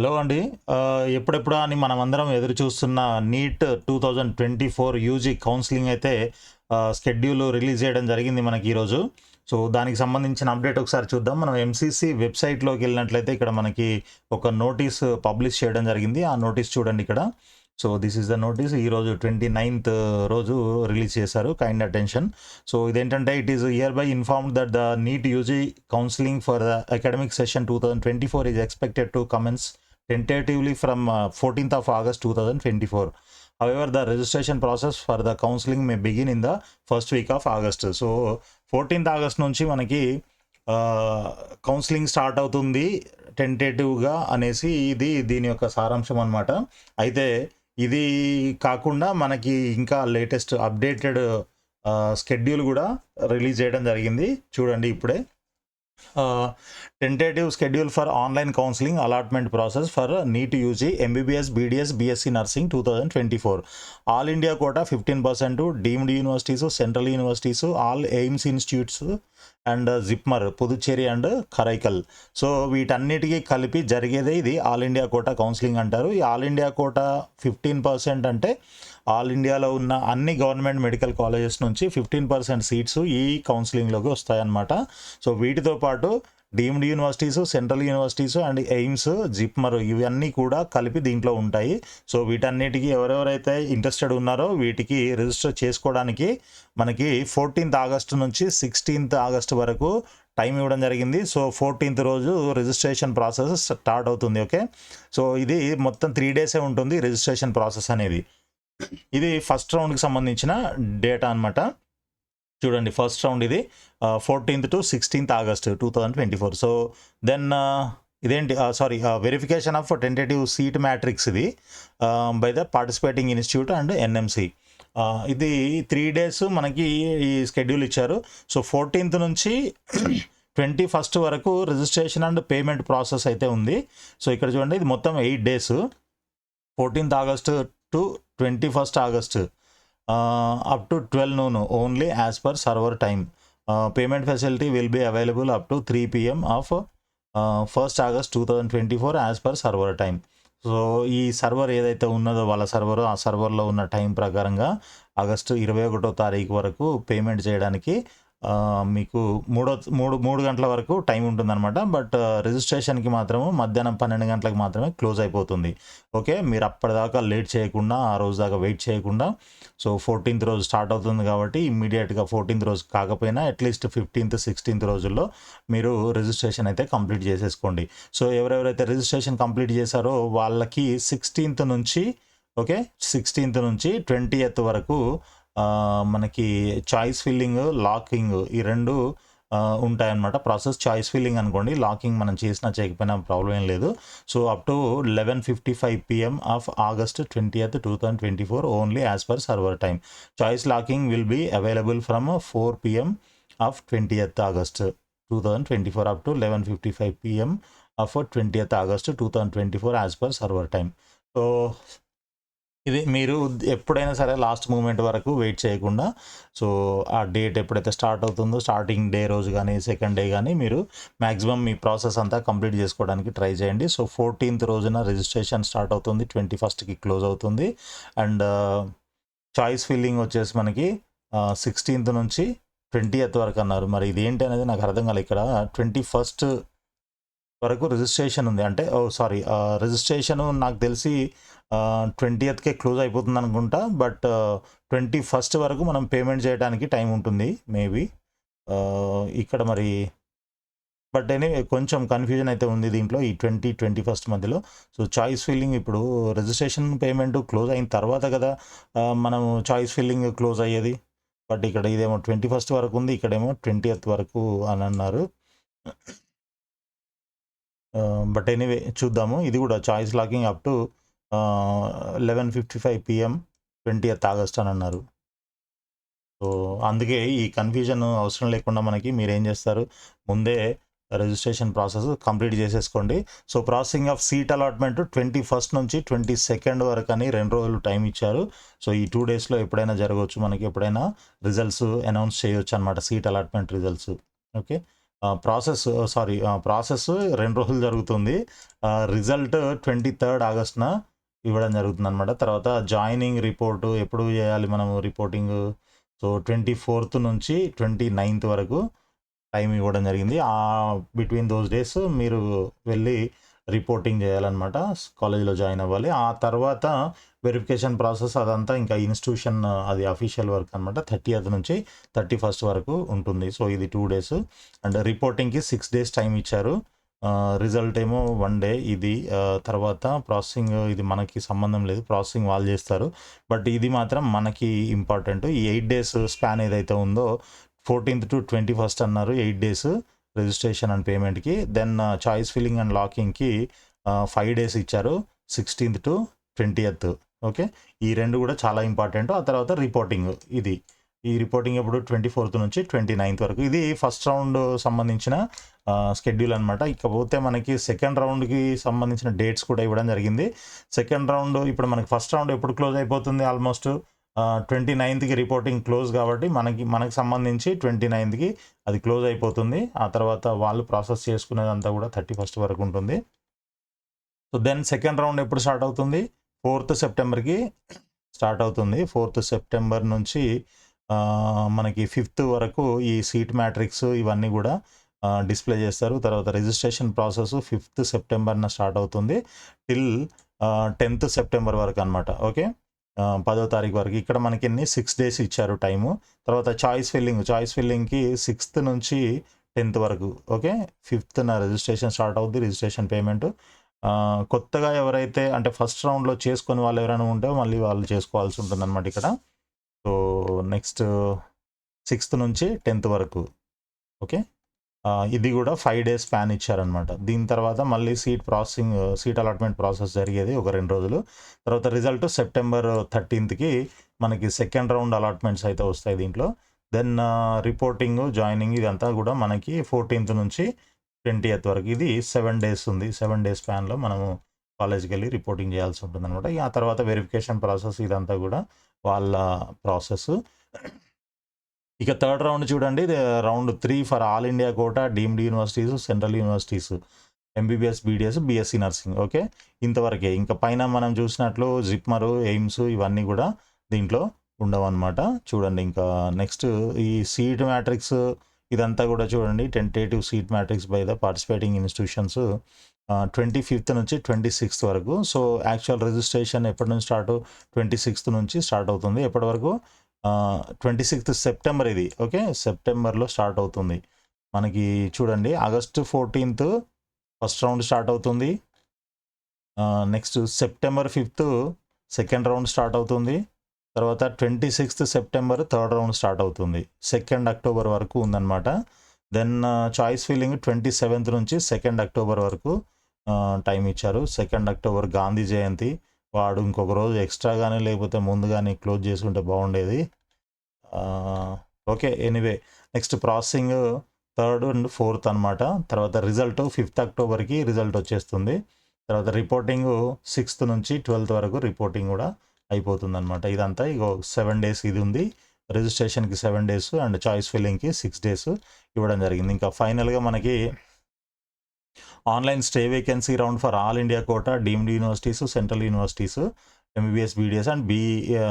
Hello అండి. ఎప్పుడెప్పుడా అని మనమందరం ఎదురు చూస్తున్న నీట్ 2024 యూజీ కౌన్సెలింగ్ అయితే షెడ్యూల్ రిలీజ్ చేయడం జరిగింది మనకి ఈరోజు. సో, దానికి సంబంధించిన అప్డేట్ ఒకసారి చూద్దాం. మనం ఎంసీసీ వెబ్‌సైట్‌లోకెళ్ళినట్లయితే ఇక్కడ మనకి ఒక నోటీస్ పబ్లిష్ చేయడం జరిగింది. ఆ నోటీస్ చూడండి ఇక్కడ. So, this is the notice. ఈరోజు 29థ్ రోజు రిలీజ్ చేశారు. Kind attention. సో, ఇదేంటంటే it is here by informed that the NEET UG counselling for the academic session 2024 is expected to commence tentatively from 14th of August 2024. However, the registration process for the counseling may begin in the first week of August. So, 14th August నుంచి మనకి counselling start అవుతుంది టెంటేటివ్గా అనేసి దీని యొక్క సారాంశం అనమాట. అయితే ఇది కాకుండా మనకి ఇంకా లేటెస్ట్ అప్డేటెడ్ షెడ్యూల్ కూడా రిలీజ్ చేయడం జరిగింది. చూడండి ఇప్పుడే. Tentative schedule for online counseling allotment process for NEET UG MBBS BDS BSc Nursing 2024. All India quota 15% to deemed universities, central universities, all AIMS institutes and JIPMER Puducherry and Karaikal. So వీటన్నిటికీ కలిపి జరిగేదే ఇది all India quota counselling అంటారు. ఈ all India quota 15% అంటే all ఇండియాలో ఉన్న అన్ని గవర్నమెంట్ మెడికల్ కాలేజెస్ నుంచి 15% సీట్స్ ఈ కౌన్సిలింగ్లోకి వస్తాయన్నమాట. సో వీటితో పాటు deemed universities, central universities and AIIMS, JIPMER ఇవన్నీ కూడా కలిపి దీంట్లో ఉంటాయి. సో వీటన్నిటికీ ఎవరెవరైతే ఇంట్రెస్టెడ్ ఉన్నారో వీటికి రిజిస్టర్ చేసుకోవడానికి మనకి 14th ఆగస్టు నుంచి 16th ఆగస్టు వరకు టైం ఇవ్వడం జరిగింది. సో 14th రోజు రిజిస్ట్రేషన్ ప్రాసెస్ స్టార్ట్ అవుతుంది. ఓకే, సో ఇది మొత్తం 3 డేసే ఉంటుంది రిజిస్ట్రేషన్ ప్రాసెస్ అనేది. ఇది ఫస్ట్ రౌండ్కి సంబంధించిన డేటా అనమాట. చూడండి, ఫస్ట్ రౌండ్ ఇది 14th to 16th ఆగస్ట్ 2024. సో దెన్ ఇదేంటి verification of tentative seat matrix ఇది by the participating institute and NMC. ఇది 3 days మనకి ఈ షెడ్యూల్ ఇచ్చారు. సో 14th నుంచి 21st వరకు రిజిస్ట్రేషన్ అండ్ పేమెంట్ ప్రాసెస్ అయితే ఉంది. సో ఇక్కడ చూడండి, ఇది మొత్తం 8 days, 14th August to 21st August up to 12 noon only as per server time. Payment facility will be available up to 3 PM of 1st August 2024 as per server time. So ఈ server ఏదైతే ఉన్నదో వాళ్ళ server, ఆ సర్వర్లో ఉన్న time ప్రకారంగా August 21వ తారీఖు వరకు పేమెంట్ చేయడానికి మీకు 3 గంటల వరకు టైం ఉంటుందన్నమాట. బట్ రిజిస్ట్రేషన్కి మాత్రము మధ్యాహ్నం 12 గంటలకు మాత్రమే క్లోజ్ అయిపోతుంది. ఓకే, మీరు అప్పటిదాకా లేట్ చేయకుండా, ఆ రోజు దాకా వెయిట్ చేయకుండా, సో 14th రోజు స్టార్ట్ అవుతుంది కాబట్టి ఇమ్మీడియట్గా 14th రోజు కాకపోయినా అట్లీస్ట్ 15th, 16th రోజుల్లో మీరు రిజిస్ట్రేషన్ అయితే కంప్లీట్ చేసేసుకోండి. సో ఎవరెవరైతే రిజిస్ట్రేషన్ కంప్లీట్ చేశారో వాళ్ళకి 16th నుంచి 20th వరకు మనకి చాయిస్ ఫిల్లింగ్, లాకింగ్ ఈ రెండు ఉంటాయన్నమాట. ప్రాసెస్ చాయిస్ ఫిల్లింగ్ అనుకోండి, లాకింగ్ మనం చేసినా చేయకపోయినా ప్రాబ్లం ఏం లేదు. So up to 11:55 PM of August 20th, 2024 only as per server time. Choice locking will be available from 4 PM of 20th August 2024 up to 11:55 PM of 20th August 2024 as per server time. So ఇది మీరు ఎప్పుడైనా సరే last moment వరకు wait చేయకుండా, so ఆ date ఎప్పుడైతే start అవుతుందో starting day రోజు కానీ సెకండ్ డే కానీ మీరు మ్యాక్సిమం మీ ప్రాసెస్ అంతా కంప్లీట్ చేసుకోవడానికి ట్రై చేయండి. సో 14th రోజున రిజిస్ట్రేషన్ స్టార్ట్ అవుతుంది, 21st క్లోజ్ అవుతుంది. అండ్ చాయిస్ ఫిల్లింగ్ వచ్చేసి మనకి 16th నుంచి 20th వరకు అన్నారు. మరి ఇదేంటి అనేది నాకు అర్థం కాలేదు. ఇక్కడ 21st వరకు రిజిస్ట్రేషన్ ఉంది అంటే రిజిస్ట్రేషన్ నాకు తెలిసి 20th క్లోజ్ అయిపోతుంది అనుకుంటా. బట్ 21st వరకు మనం పేమెంట్ చేయడానికి టైం ఉంటుంది మేబీ ఇక్కడ మరి. బట్ ఎనీవే కొంచెం కన్ఫ్యూజన్ అయితే ఉంది దీంట్లో ఈ 21st మధ్యలో. సో చాయిస్ ఫిల్లింగ్ ఇప్పుడు రిజిస్ట్రేషన్ పేమెంట్ క్లోజ్ అయిన తర్వాత కదా మనం చాయిస్ ఫిల్లింగ్ క్లోజ్ అయ్యేది. బట్ ఇక్కడ ఇదేమో 21st వరకు ఉంది, ఇక్కడేమో 20th వరకు అని అన్నారు. బట్ ఎనీవే చూద్దాము. ఇది కూడా choice locking up to 11:55 PM 20th August అని అన్నారు. సో అందుకే ఈ కన్ఫ్యూజన్ అవసరం లేకుండా మనకి మీరేం చేస్తారు, ముందే రిజిస్ట్రేషన్ ప్రాసెస్ కంప్లీట్ చేసేసుకోండి. So processing of seat allotment 21st నుంచి 22nd వరకు అని 2 రోజులు టైం ఇచ్చారు. సో ఈ 2 daysలో ఎప్పుడైనా జరగవచ్చు, మనకి ఎప్పుడైనా రిజల్ట్స్ అనౌన్స్ చేయొచ్చు అనమాట, seat allotment results. Okay, process 2 రోజులు జరుగుతుంది. రిజల్ట్ 23 ఆగస్ట్‌న ఇవ్వడం జరుగుతుందనమాట. తర్వాత జాయినింగ్ రిపోర్టు ఎప్పుడు చేయాలి మనము రిపోర్టింగు. సో 24th నుంచి 29th వరకు టైం ఇవ్వడం జరిగింది. బిట్వీన్ దోస్ డేస్ మీరు వెళ్ళి రిపోర్టింగ్ చేయాలన్నమాట. కాలేజీలో జాయిన్ అవ్వాలి. ఆ తర్వాత వెరిఫికేషన్ ప్రాసెస్ అదంతా ఇంకా ఇన్స్టిట్యూషన్ అది అఫీషియల్ వర్క్ అనమాట. 30th నుంచి 31st వరకు ఉంటుంది. సో ఇది 2 డేస్ అండ్ రిపోర్టింగ్‌కి 6 డేస్ టైం ఇచ్చారు. రిజల్ట్ ఏమో 1 డే ఇది. తర్వాత ప్రాసెసింగ్ ఇది మనకి సంబంధం లేదు. ప్రాసెసింగ్ వాళ్ళు చేస్తారు. బట్ ఇది మాత్రం మనకి ఇంపార్టెంట్. ఈ 8 డేస్ స్పాన్ ఏదైతే ఉందో 14th to 21st అన్నారు. 8 డేస్ రిజిస్ట్రేషన్ అండ్ పేమెంట్‌కి. దెన్ చాయిస్ ఫిల్లింగ్ అండ్ లాకింగ్‌కి 5 డేస్ ఇచ్చారు. 16th to 20th. ఓకే. ఈ 2 కూడా చాలా ఇంపార్టెంట్. ఆ తర్వాత రిపోర్టింగ్ ఇది. ఈ రిపోర్టింగ్ ఎప్పుడు 24th నుంచి 29th వరకు. ఇది ఫస్ట్ రౌండ్ సంబంధించిన షెడ్యూల్ అనమాట. ఇకపోతే మనకి సెకండ్ రౌండ్‌కి సంబంధించిన డేట్స్ కూడా ఇవ్వడం జరిగింది. సెకండ్ రౌండ్ ఇప్పుడు మనకి ఫస్ట్ రౌండ్ ఎప్పుడు క్లోజ్ అయిపోతుంది ఆల్మోస్ట్ 29థ్‌కి రిపోర్టింగ్ క్లోజ్ కాబట్టి మనకి సంబంధించి 29థ్‌కి అది క్లోజ్ అయిపోతుంది. ఆ తర్వాత వాళ్ళు ప్రాసెస్ చేసుకునేదంతా కూడా 31st వరకు ఉంటుంది. సో దెన్ సెకండ్ రౌండ్ ఎప్పుడు స్టార్ట్ అవుతుంది? 4th సెప్టెంబర్‌కి స్టార్ట్ అవుతుంది. 4th సెప్టెంబర్ నుంచి మనకి 5th వరకు ఈ సీట్ మ్యాట్రిక్స్ ఇవన్నీ కూడా డిస్ప్లే చేస్తారు. తర్వాత రిజిస్ట్రేషన్ ప్రాసెస్ 5th సెప్టెంబర్న స్టార్ట్ అవుతుంది. టిల్ 10th సెప్టెంబర్ వరకు అనమాట. ఓకే. 10వ తారీఖు వరకు. ఇక్కడ మనకి 6 డేస్ ఇచ్చారు టైము. తర్వాత చాయిస్ ఫిల్లింగ్‌కి 6th నుంచి 10th వరకు. ఓకే. 5థ్‌న రిజిస్ట్రేషన్ స్టార్ట్ అవుద్ది. రిజిస్ట్రేషన్ పేమెంట్ కొత్తగా ఎవరైతే అంటే ఫస్ట్ రౌండ్‌లో చేసుకొని వాళ్ళు ఎవరైనా ఉంటే మళ్ళీ వాళ్ళు చేసుకోవాల్సి ఉంటుందన్నమాట ఇక్కడ. సో నెక్స్ట్ 6th నుంచి 10th వరకు. ఓకే. ఇది కూడా 5 డేస్ స్పాన్ ఇచ్చారనమాట. దీని తర్వాత మళ్ళీ సీట్ అలాట్మెంట్ ప్రాసెస్ జరిగేది ఒక 2 రోజులు. తర్వాత రిజల్ట్ సెప్టెంబర్ 13థ్‌కి మనకి సెకండ్ రౌండ్ అలాట్మెంట్స్ అయితే వస్తాయి దీంట్లో. దెన్ రిపోర్టింగ్, జాయినింగ్ ఇదంతా కూడా మనకి 14th నుంచి 20th వరకు. ఇది 7 డేస్ ఉంది. 7 డేస్ స్పాన్‌లో మనము కాలేజ్‌కి వెళ్ళి రిపోర్టింగ్ చేయాల్సి ఉంటుందనమాట. ఆ తర్వాత వెరిఫికేషన్ ప్రాసెస్ ఇదంతా కూడా వాళ్ళ ప్రాసెస్. ఇక థర్డ్ రౌండ్ చూడండి. Round 3 for all India quota, deemed universities, central universities, MBBS, BDS, BSc nursing. Okay. ఇంతవరకే. ఇంకా పైన మనం చూసినట్లు జిప్మర్, ఎయిమ్స్ ఇవన్నీ కూడా దీంట్లో ఉండవన్నమాట. చూడండి ఇంకా నెక్స్ట్ ఈ సీట్ మ్యాట్రిక్స్ ఇదంతా కూడా చూడండి. Tentative seat matrix by the participating institutions 25th నుంచి 26th వరకు. సో యాక్చువల్ రిజిస్ట్రేషన్ ఎప్పటి నుంచి స్టార్ట్? 26th నుంచి స్టార్ట్ అవుతుంది. ఎప్పటి వరకు? 26th సెప్టెంబర్ ఇది. ఓకే. సెప్టెంబర్లో స్టార్ట్ అవుతుంది. మనకి చూడండి August 14th first round start అవుతుంది. Next September 5th second round start అవుతుంది. తర్వాత 26th September third round start అవుతుంది. 2nd అక్టోబర్ వరకు ఉందన్నమాట. దెన్ చాయిస్ ఫిల్లింగ్ 27th నుంచి 2nd అక్టోబర్ వరకు టైం ఇచ్చారు. 2nd అక్టోబర్ గాంధీ జయంతి. వాడు ఇంకొక రోజు ఎక్స్ట్రా కానీ లేకపోతే ముందుగానే క్లోజ్ చేసుకుంటే బాగుండేది. Okay. Anyway next processing 3rd and 4th అనమాట. తర్వాత రిజల్ట్ 5th అక్టోబర్కి రిజల్ట్ వచ్చేస్తుంది. తర్వాత రిపోర్టింగ్ 6th నుంచి 12th వరకు రిపోర్టింగ్ కూడా అయిపోతుంది అనమాట. ఇదంతా ఇగో 7 డేస్ ఇది ఉంది. రిజిస్ట్రేషన్కి 7 డేస్ అండ్ చాయిస్ ఫిల్లింగ్కి 6 డేస్ ఇవ్వడం జరిగింది. ఇంకా ఫైనల్గా మనకి online stay vacancy round for all India quota, deemed universities, central universities, MBBS, BDS and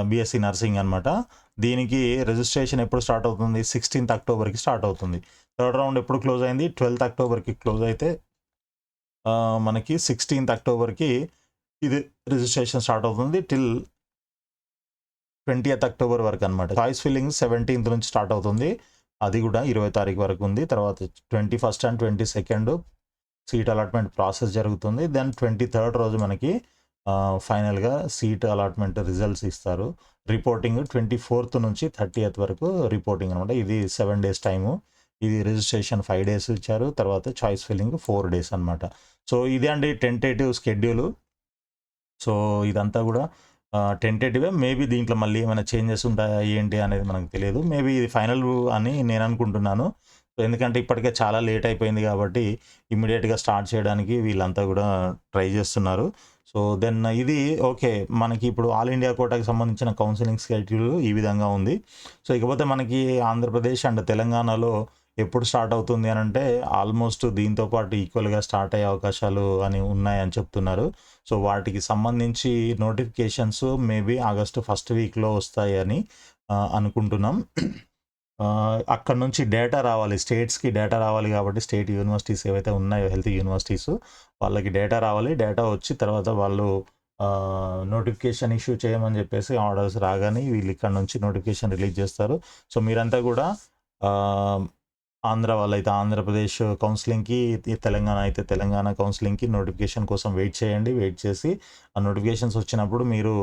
BSc nursing అనమాట. దీనికి రిజిస్ట్రేషన్ ఎప్పుడు స్టార్ట్ అవుతుంది? 16th అక్టోబర్కి స్టార్ట్ అవుతుంది. థర్డ్ రౌండ్ ఎప్పుడు క్లోజ్ అయింది? 12th అక్టోబర్కి క్లోజ్ అయితే మనకి 16th అక్టోబర్కి ఇది రిజిస్ట్రేషన్ స్టార్ట్ అవుతుంది. టిల్ 20th అక్టోబర్ వరకు అనమాట. చాయిస్ ఫిల్లింగ్ 17th నుంచి స్టార్ట్ అవుతుంది. అది కూడా 20వ తారీఖు వరకు ఉంది. తర్వాత 21st and 22nd seat allotment process జరుగుతుంది. దెన్ 23rd రోజు మనకి ఫైనల్గా సీట్ అలాట్మెంట్ రిజల్ట్స్ ఇస్తారు. రిపోర్టింగ్ 24th నుంచి 30th వరకు రిపోర్టింగ్ అనమాట. ఇది 7 డేస్ టైము. ఇది రిజిస్ట్రేషన్ 5 డేస్ ఇచ్చారు. తర్వాత చాయిస్ ఫిల్లింగ్ 4 డేస్ అనమాట. సో ఇదే అండి టెంటేటివ్ షెడ్యూలు. సో ఇదంతా కూడా టెంటేటివే. మేబీ దీంట్లో మళ్ళీ ఏమైనా చేంజెస్ ఉంటాయా ఏంటి అనేది మనకు తెలియదు. మేబీ ఇది ఫైనల్ అని నేను అనుకుంటున్నాను. ఎందుకంటే ఇప్పటికే చాలా లేట్ అయిపోయింది కాబట్టి ఇమ్మీడియట్గా స్టార్ట్ చేయడానికి వీళ్ళంతా కూడా ట్రై చేస్తున్నారు. సో దెన్ ఇది ఓకే. మనకి ఇప్పుడు ఆల్ ఇండియా కోటాకి సంబంధించిన కౌన్సిలింగ్ షెడ్యూల్ ఈ విధంగా ఉంది. సో ఇకపోతే మనకి ఆంధ్రప్రదేశ్ అండ్ తెలంగాణలో ఎప్పుడు స్టార్ట్ అవుతుంది అని అంటే ఆల్మోస్ట్ దీంతో పాటు ఈక్వల్గా స్టార్ట్ అయ్యే అవకాశాలు అని ఉన్నాయని చెప్తున్నారు. సో వాటికి సంబంధించి నోటిఫికేషన్స్ మేబీ ఆగస్టు ఫస్ట్ వీక్లో వస్తాయని అనుకుంటున్నాం. అక్కడ నుంచి డేటా రావాలి, స్టేట్స్కి డేటా రావాలి కాబట్టి స్టేట్ యూనివర్సిటీస్ ఏవైతే ఉన్నాయో హెల్త్ యూనివర్సిటీస్ వాళ్ళకి డేటా రావాలి. డేటా వచ్చి తర్వాత వాళ్ళు నోటిఫికేషన్ ఇష్యూ చేయమని చెప్పేసి ఆర్డర్స్ రాగానే వీళ్ళు ఇక్కడ నుంచి నోటిఫికేషన్ రిలీజ్ చేస్తారు. సో మీరంతా కూడా ఆంధ్ర వాళ్ళైతే ఆంధ్రప్రదేశ్ కౌన్సిలింగ్కి, తెలంగాణ అయితే తెలంగాణ కౌన్సిలింగ్కి నోటిఫికేషన్ కోసం వెయిట్ చేయండి. వెయిట్ చేసి ఆ నోటిఫికేషన్స్ వచ్చినప్పుడు మీరు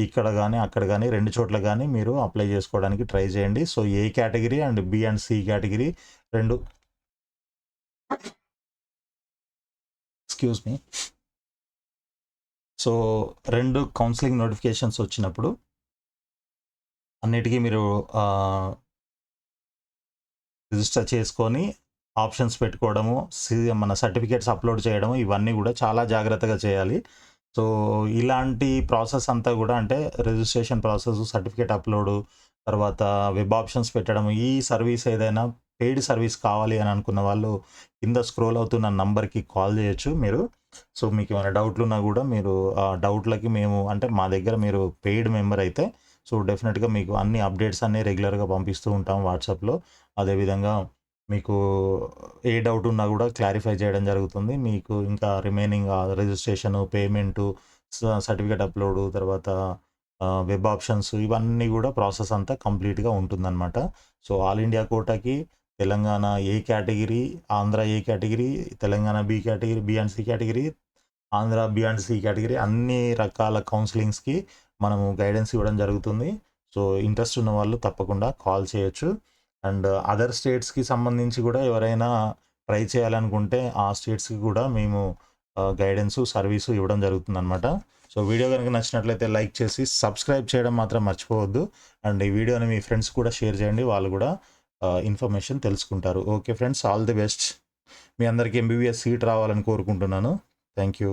ఇక్కడ కానీ అక్కడ కానీ 2 చోట్ల కానీ మీరు అప్లై చేసుకోవడానికి ట్రై చేయండి. So A category and B and C category 2 excuse me. So 2 counselling notifications వచ్చినప్పుడు అన్నిటికీ మీరు రిజిస్టర్ చేసుకొని ఆప్షన్స్ పెట్టుకోవడము, మన సర్టిఫికేట్స్ అప్లోడ్ చేయడము ఇవన్నీ కూడా చాలా జాగ్రత్తగా చేయాలి. సో ఇలాంటి ప్రాసెస్ అంతా కూడా అంటే రిజిస్ట్రేషన్ ప్రాసెస్, సర్టిఫికేట్ అప్లోడు, తర్వాత వెబ్ ఆప్షన్స్ పెట్టడం, ఈ సర్వీస్ ఏదైనా పెయిడ్ సర్వీస్ కావాలి అని అనుకున్న వాళ్ళు కింద స్క్రోల్ అవుతున్న నంబర్కి కాల్ చేయొచ్చు మీరు. సో మీకు ఏమైనా డౌట్లు ఉన్నా కూడా మీరు ఆ డౌట్లకి మేము అంటే మా దగ్గర మీరు పెయిడ్ మెంబర్ అయితే సో డెఫినెట్గా మీకు అన్ని అప్డేట్స్ అన్నీ రెగ్యులర్గా పంపిస్తూ ఉంటాం వాట్సాప్లో. అదేవిధంగా మీకు ఏ డౌట్ ఉన్నా కూడా క్లారిఫై చేయడం జరుగుతుంది. మీకు ఇంకా remaining registration, payment, certificate upload, తర్వాత వెబ్ ఆప్షన్స్ ఇవన్నీ కూడా ప్రాసెస్ అంతా కంప్లీట్గా ఉంటుందన్నమాట. సో ఆల్ ఇండియా కోటాకి Telangana A category, Andhra A category, Telangana B category, B and C category, Andhra B and C category అన్ని రకాల కౌన్సిలింగ్స్కి మనము గైడెన్స్ ఇవ్వడం జరుగుతుంది. సో ఇంట్రెస్ట్ ఉన్న వాళ్ళు తప్పకుండా కాల్ చేయొచ్చు. అండ్ అదర్ స్టేట్స్కి సంబంధించి కూడా ఎవరైనా ట్రై చేయాలనుకుంటే ఆ స్టేట్స్కి కూడా మేము గైడెన్సు, సర్వీసు ఇవ్వడం జరుగుతుందన్నమాట. సో వీడియో కనుక నచ్చినట్లయితే లైక్ చేసి సబ్స్క్రైబ్ చేయడం మాత్రం మర్చిపోవద్దు. అండ్ ఈ వీడియోని మీ ఫ్రెండ్స్ కూడా షేర్ చేయండి, వాళ్ళు కూడా ఇన్ఫర్మేషన్ తెలుసుకుంటారు. Okay friends, all the best. మీ అందరికీ ఎంబీబీఎస్ సీట్ రావాలని కోరుకుంటున్నాను. Thank you.